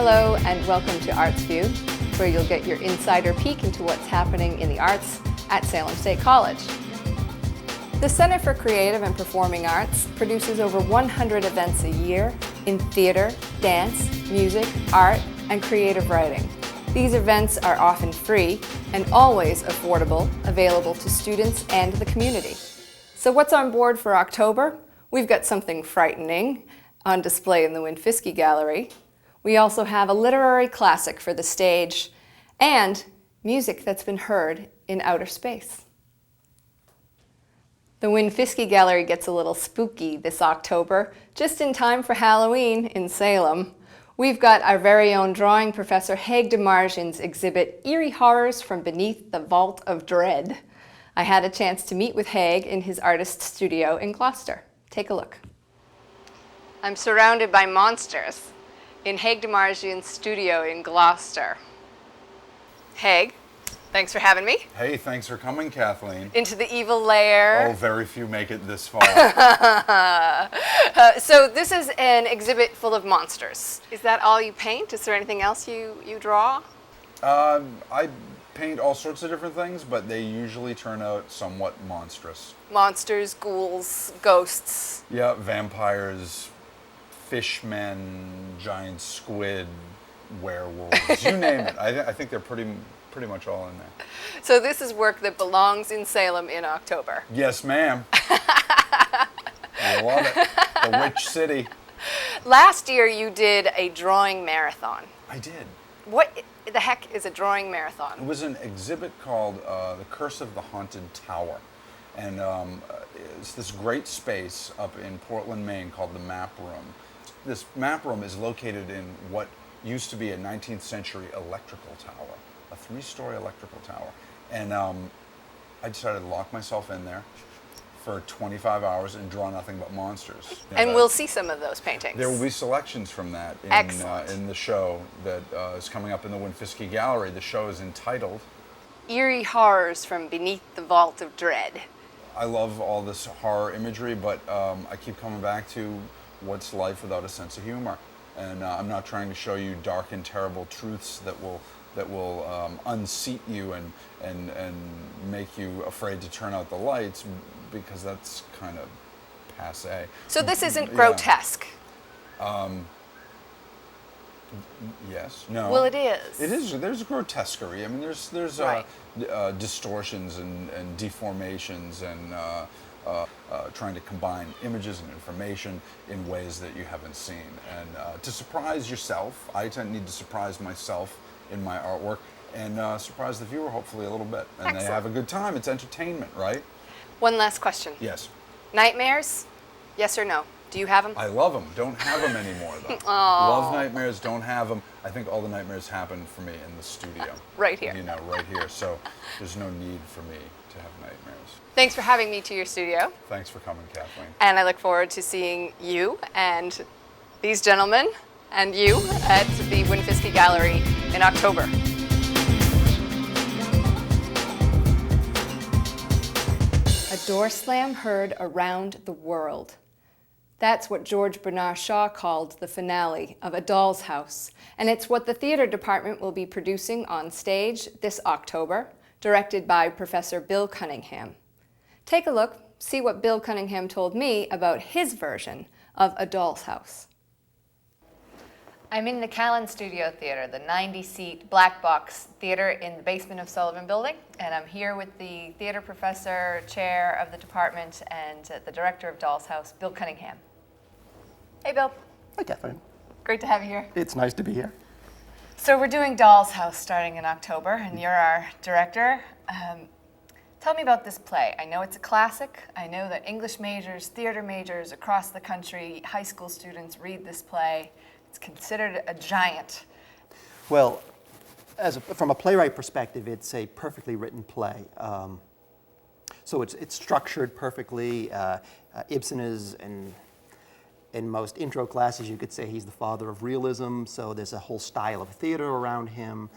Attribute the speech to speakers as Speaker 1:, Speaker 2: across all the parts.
Speaker 1: Hello and welcome to Artsview, where you'll get your insider peek into what's happening in the arts at Salem State College. The Center for Creative and Performing Arts produces over 100 events a year in theater, dance, music, art, and creative writing. These events are often free and always affordable, available to students and the community. So what's on board for October? We've got something frightening on display in the Win-Fiske Gallery. We also have a literary classic for the stage and music that's been heard in outer space. The Win-Fiske Gallery gets a little spooky this October, just in time for Halloween in Salem. We've got our very own drawing professor Haig DeMargian's exhibit, Eerie Horrors from Beneath the Vault of Dread. I had a chance to meet with Haig in his artist studio in Gloucester. Take a look. I'm surrounded by monsters in Haig DeMargian's studio in Gloucester. Haig, thanks for having me.
Speaker 2: Hey, thanks for coming, Kathleen.
Speaker 1: Into the evil lair.
Speaker 2: Oh, very few make it this far.
Speaker 1: So this is an exhibit full of monsters. Is that all you paint? Is there anything else you draw?
Speaker 2: I paint all sorts of different things, but they usually turn out somewhat monstrous.
Speaker 1: Monsters, ghouls, ghosts.
Speaker 2: Yeah, vampires, fishmen, giant squid, werewolves, you name it. I think they're pretty much all in there.
Speaker 1: So this is work that belongs in Salem in October.
Speaker 2: Yes, ma'am. I love it. The Witch City.
Speaker 1: Last year you did a drawing marathon.
Speaker 2: I did.
Speaker 1: What the heck is a drawing marathon?
Speaker 2: It was an exhibit called The Curse of the Haunted Tower. And it's this great space up in Portland, Maine called the Map Room. This map room is located in what used to be a 19th century electrical tower, a 3-story electrical tower. And I decided to lock myself in there for 25 hours and draw nothing but monsters.
Speaker 1: And we'll see some of those paintings.
Speaker 2: There will be selections from that in the show that is coming up in the Win-Fiske Gallery. The show is entitled
Speaker 1: Eerie Horrors from Beneath the Vault of Dread.
Speaker 2: I love all this horror imagery, but I keep coming back to what's life without a sense of humor. And I'm not trying to show you dark and terrible truths that will unseat you and make you afraid to turn out the lights, because that's kind of passé.
Speaker 1: So this isn't grotesque?
Speaker 2: Yes. No.
Speaker 1: Well, it is.
Speaker 2: It is. There's grotesquerie. I mean, there's
Speaker 1: right.
Speaker 2: Distortions and deformations and trying to combine images and information in ways that you haven't seen. And to surprise yourself, I need to surprise myself in my artwork and surprise the viewer hopefully a little bit. And
Speaker 1: Excellent.
Speaker 2: They have a good time. It's entertainment, right?
Speaker 1: One last question.
Speaker 2: Yes.
Speaker 1: Nightmares? Yes or no? Do you have them?
Speaker 2: I love them. Don't have them anymore, though. Love nightmares, don't have them. I think all the nightmares happen for me in the studio.
Speaker 1: Right here.
Speaker 2: You know, right here. So there's no need for me to have nightmares.
Speaker 1: Thanks for having me to your studio.
Speaker 2: Thanks for coming, Kathleen.
Speaker 1: And I look forward to seeing you and these gentlemen and you at the Win-Fiske Gallery in October. A door slam heard around the world. That's what George Bernard Shaw called the finale of A Doll's House, and it's what the theater department will be producing on stage this October, directed by Professor Bill Cunningham. Take a look, see what Bill Cunningham told me about his version of A Doll's House. I'm in the Callan Studio Theater, the 90-seat black box theater in the basement of Sullivan Building, and I'm here with the theater professor, chair of the department, and the director of Doll's House, Bill Cunningham. Hey, Bill.
Speaker 3: Hi, Kathleen.
Speaker 1: Great to have you here.
Speaker 3: It's nice to be here.
Speaker 1: So we're doing Doll's House starting in October, and you're our director. Tell me about this play. I know it's a classic. I know that English majors, theater majors across the country, high school students read this play. It's considered a giant.
Speaker 3: Well, from a playwright perspective, it's a perfectly written play. So it's structured perfectly. Ibsen is, in most intro classes, you could say he's the father of realism. So there's a whole style of theater around him.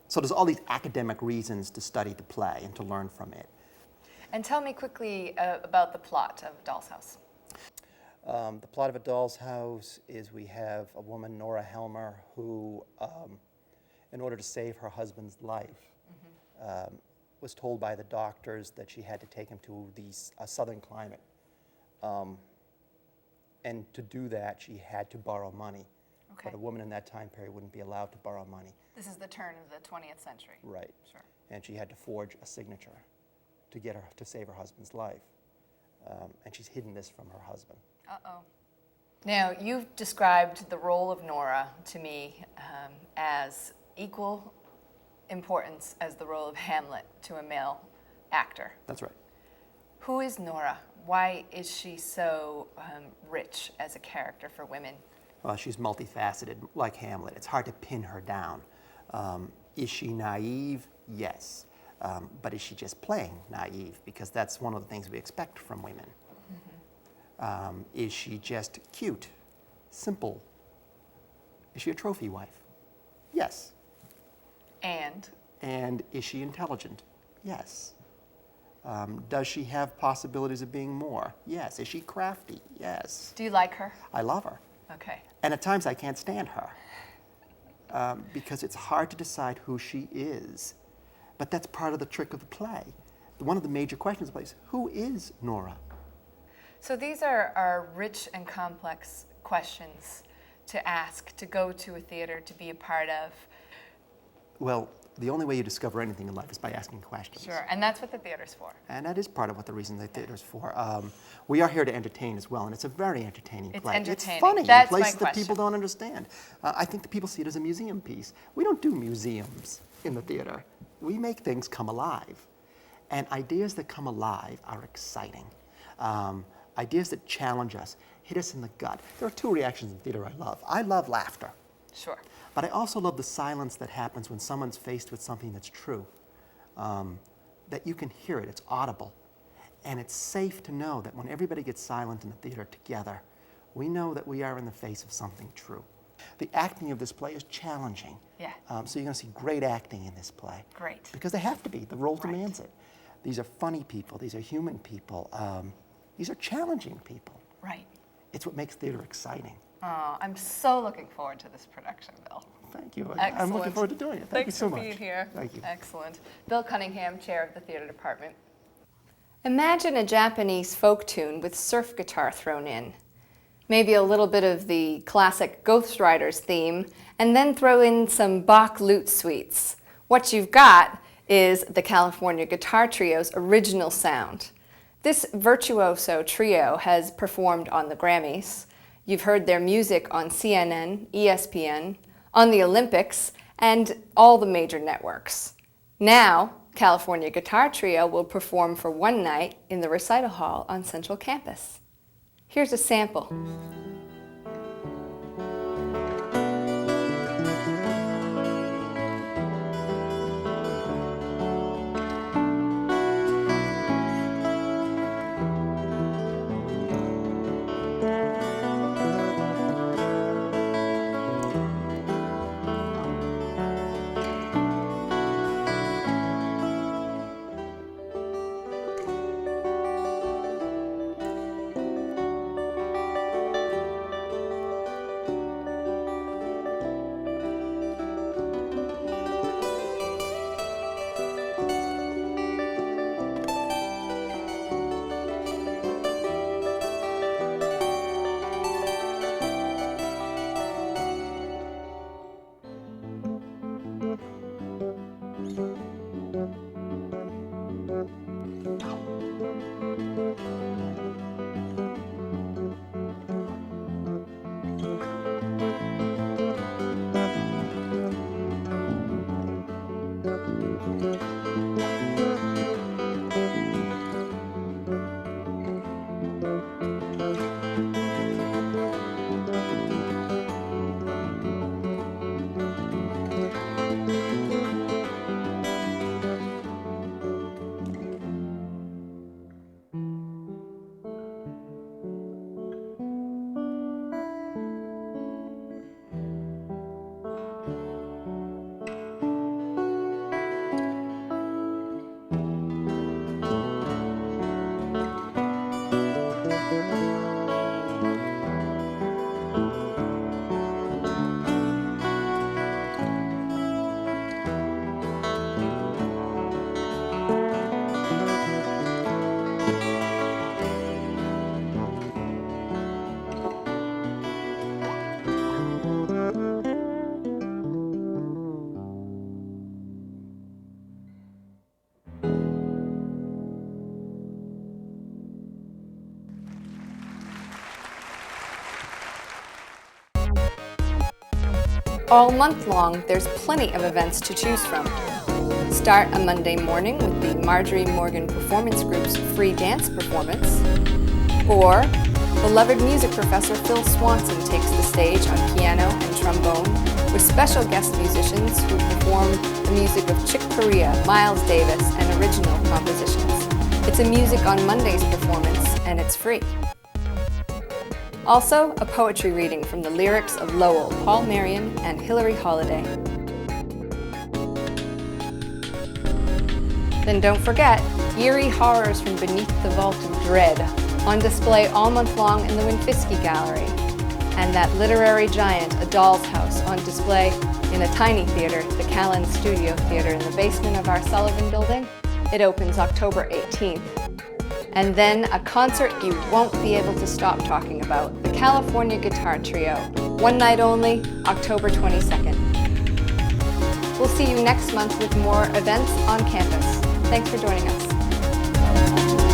Speaker 3: So there's all these academic reasons to study the play and to learn from it.
Speaker 1: And tell me quickly about the plot of Doll's House.
Speaker 3: The plot of A Doll's House is we have a woman, Nora Helmer, who, in order to save her husband's life, was told by the doctors that she had to take him to a southern climate. And to do that, she had to borrow money.
Speaker 1: Okay.
Speaker 3: But a woman in that time period wouldn't be allowed to borrow money.
Speaker 1: This is the turn of the 20th century.
Speaker 3: Right.
Speaker 1: Sure.
Speaker 3: And she had to forge a signature to get her to save her husband's life. And she's hidden this from her husband.
Speaker 1: Uh-oh. Now, you've described the role of Nora to me as equal importance as the role of Hamlet to a male actor.
Speaker 3: That's right.
Speaker 1: Who is Nora? Why is she so rich as a character for women?
Speaker 3: Well, she's multifaceted, like Hamlet. It's hard to pin her down. Is she naive? Yes. But is she just playing naive? Because that's one of the things we expect from women. Mm-hmm. Is she just cute, simple? Is she a trophy wife? Yes. And is she intelligent? Yes. Does she have possibilities of being more? Yes. Is she crafty? Yes.
Speaker 1: Do you like her?
Speaker 3: I love her.
Speaker 1: Okay.
Speaker 3: And at times I can't stand her because it's hard to decide who she is. But that's part of the trick of the play. One of the major questions of the play is, who is Nora?
Speaker 1: So these are rich and complex questions to ask, to go to a theater, to be a part of.
Speaker 3: Well, the only way you discover anything in life is by asking questions.
Speaker 1: Sure, and that's what the theater's for.
Speaker 3: And that is part of what the reason the theater's for. We are here to entertain as well, and it's a very entertaining
Speaker 1: It's
Speaker 3: play.
Speaker 1: entertaining.
Speaker 3: It's funny
Speaker 1: That's
Speaker 3: in places
Speaker 1: my
Speaker 3: that people
Speaker 1: question.
Speaker 3: don't understand. I think that people see it as a museum piece. We don't do museums in the theater. We make things come alive. And ideas that come alive are exciting. Ideas that challenge us, hit us in the gut. There are two reactions in theater I love. I love laughter.
Speaker 1: Sure.
Speaker 3: But I also love the silence that happens when someone's faced with something that's true. That you can hear it, it's audible. And it's safe to know that when everybody gets silent in the theater together, we know that we are in the face of something true. The acting of this play is challenging.
Speaker 1: Yeah.
Speaker 3: So you're going to see great acting in this play.
Speaker 1: Great.
Speaker 3: Because they have to be. The role
Speaker 1: Right.
Speaker 3: demands it. These are funny people. These are human people. These are challenging people.
Speaker 1: Right.
Speaker 3: It's what makes theater exciting.
Speaker 1: Oh, I'm so looking forward to this production, Bill.
Speaker 3: Thank you.
Speaker 1: Excellent.
Speaker 3: I'm looking forward to doing it. Thank you
Speaker 1: Thanks
Speaker 3: so
Speaker 1: for
Speaker 3: much.
Speaker 1: being here.
Speaker 3: Thank you.
Speaker 1: Excellent. Bill Cunningham, chair of the theater department. Imagine a Japanese folk tune with surf guitar thrown in. Maybe a little bit of the classic Ghost Riders theme, and then throw in some Bach lute suites. What you've got is the California Guitar Trio's original sound. This virtuoso trio has performed on the Grammys. You've heard their music on CNN, ESPN, on the Olympics, and all the major networks. Now, California Guitar Trio will perform for one night in the recital hall on Central Campus. Here's a sample. All month long, there's plenty of events to choose from. Start a Monday morning with the Marjorie Morgan Performance Group's free dance performance, or beloved music professor Phil Swanson takes the stage on piano and trombone with special guest musicians who perform the music of Chick Corea, Miles Davis, and original compositions. It's a Music on Mondays performance, and it's free. Also, a poetry reading from the lyrics of Lowell, Paul Marion, and Hilary Holiday. Then don't forget, eerie horrors from beneath the vault of dread, on display all month long in the Winfiski Gallery. And that literary giant, A Doll's House, on display in a tiny theater, the Callan Studio Theater in the basement of our Sullivan Building. It opens October 18th. And then a concert you won't be able to stop talking about, the California Guitar Trio, one night only, October 22nd. We'll see you next month with more events on campus. Thanks for joining us.